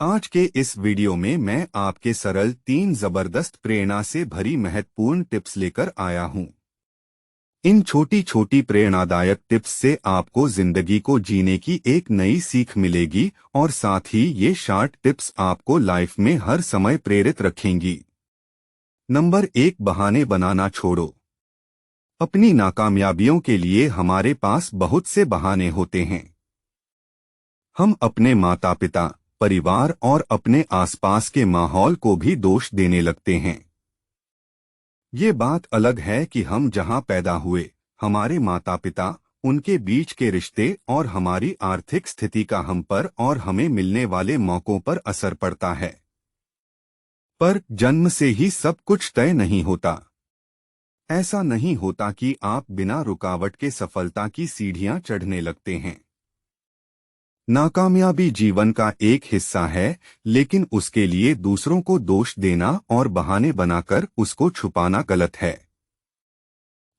आज के इस वीडियो में मैं आपके सरल 3 जबरदस्त प्रेरणा से भरी महत्वपूर्ण टिप्स लेकर आया हूं। इन छोटी छोटी प्रेरणादायक टिप्स से आपको जिंदगी को जीने की एक नई सीख मिलेगी और साथ ही ये शॉर्ट टिप्स आपको लाइफ में हर समय प्रेरित रखेंगी। नंबर 1, बहाने बनाना छोड़ो। अपनी नाकामयाबियों के लिए हमारे पास बहुत से बहाने होते हैं। हम अपने माता पिता, परिवार और अपने आसपास के माहौल को भी दोष देने लगते हैं। ये बात अलग है कि हम जहां पैदा हुए, हमारे माता पिता, उनके बीच के रिश्ते और हमारी आर्थिक स्थिति का हम पर और हमें मिलने वाले मौकों पर असर पड़ता है। पर जन्म से ही सब कुछ तय नहीं होता। ऐसा नहीं होता कि आप बिना रुकावट के सफलता की सीढ़ियां चढ़ने लगते हैं। नाकामयाबी जीवन का एक हिस्सा है, लेकिन उसके लिए दूसरों को दोष देना और बहाने बनाकर उसको छुपाना गलत है।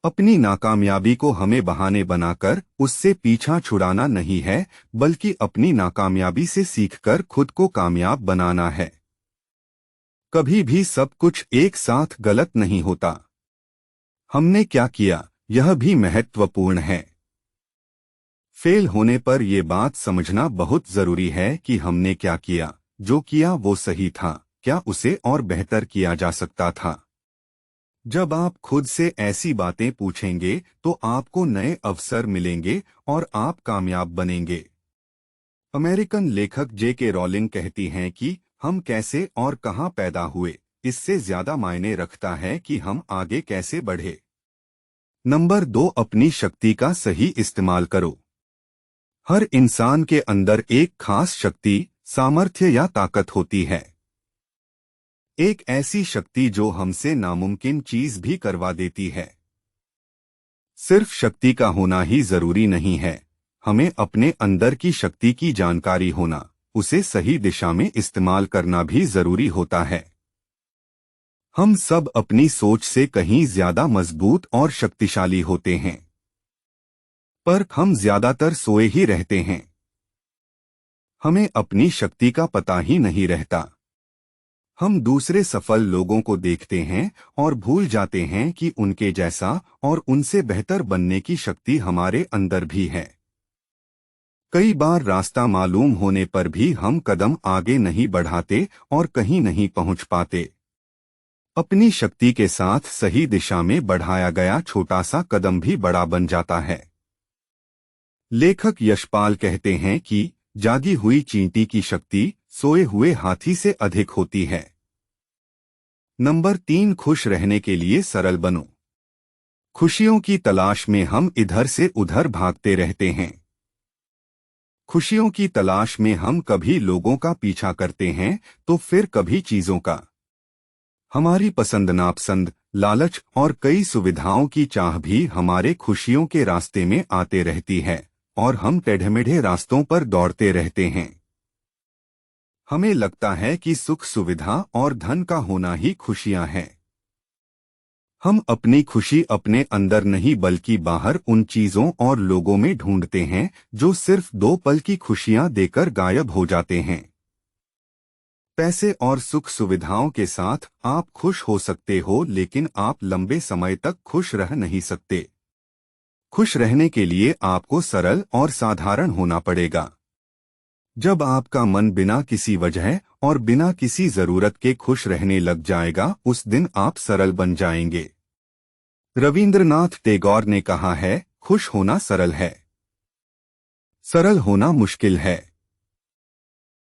अपनी नाकामयाबी को हमें बहाने बनाकर उससे पीछा छुड़ाना नहीं है, बल्कि अपनी नाकामयाबी से सीखकर खुद को कामयाब बनाना है। कभी भी सब कुछ एक साथ गलत नहीं होता। हमने क्या किया, यह भी महत्वपूर्ण है। फेल होने पर यह बात समझना बहुत जरूरी है कि हमने क्या किया, जो किया वो सही था, क्या उसे और बेहतर किया जा सकता था। जब आप खुद से ऐसी बातें पूछेंगे तो आपको नए अवसर मिलेंगे और आप कामयाब बनेंगे। अमेरिकन लेखक J.K. रॉलिंग कहती हैं कि हम कैसे और कहां पैदा हुए, इससे ज्यादा मायने रखता है कि हम आगे कैसे बढ़े। नंबर 2, अपनी शक्ति का सही इस्तेमाल करो। हर इंसान के अंदर एक खास शक्ति, सामर्थ्य या ताकत होती है। एक ऐसी शक्ति जो हमसे नामुमकिन चीज भी करवा देती है। सिर्फ शक्ति का होना ही जरूरी नहीं है, हमें अपने अंदर की शक्ति की जानकारी होना, उसे सही दिशा में इस्तेमाल करना भी जरूरी होता है। हम सब अपनी सोच से कहीं ज्यादा मजबूत और शक्तिशाली होते हैं, पर हम ज्यादातर सोए ही रहते हैं। हमें अपनी शक्ति का पता ही नहीं रहता। हम दूसरे सफल लोगों को देखते हैं और भूल जाते हैं कि उनके जैसा और उनसे बेहतर बनने की शक्ति हमारे अंदर भी है। कई बार रास्ता मालूम होने पर भी हम कदम आगे नहीं बढ़ाते और कहीं नहीं पहुंच पाते। अपनी शक्ति के साथ सही दिशा में बढ़ाया गया छोटा सा कदम भी बड़ा बन जाता है। लेखक यशपाल कहते हैं कि जागी हुई चींटी की शक्ति सोए हुए हाथी से अधिक होती है। नंबर 3, खुश रहने के लिए सरल बनो। खुशियों की तलाश में हम इधर से उधर भागते रहते हैं। खुशियों की तलाश में हम कभी लोगों का पीछा करते हैं तो फिर कभी चीजों का। हमारी पसंद नापसंद, लालच और कई सुविधाओं की चाह भी हमारे खुशियों के रास्ते में आते रहती है और हम टेढ़मेढ़े रास्तों पर दौड़ते रहते हैं। हमें लगता है कि सुख, सुविधा और धन का होना ही खुशियां हैं। हम अपनी खुशी अपने अंदर नहीं बल्कि बाहर उन चीजों और लोगों में ढूंढते हैं जो सिर्फ 2 पल की खुशियां देकर गायब हो जाते हैं। पैसे और सुख सुविधाओं के साथ आप खुश हो सकते हो, लेकिन आप लंबे समय तक खुश रह नहीं सकते। खुश रहने के लिए आपको सरल और साधारण होना पड़ेगा। जब आपका मन बिना किसी वजह और बिना किसी जरूरत के खुश रहने लग जाएगा, उस दिन आप सरल बन जाएंगे। रविंद्रनाथ टैगोर ने कहा है, खुश होना सरल है, सरल होना मुश्किल है।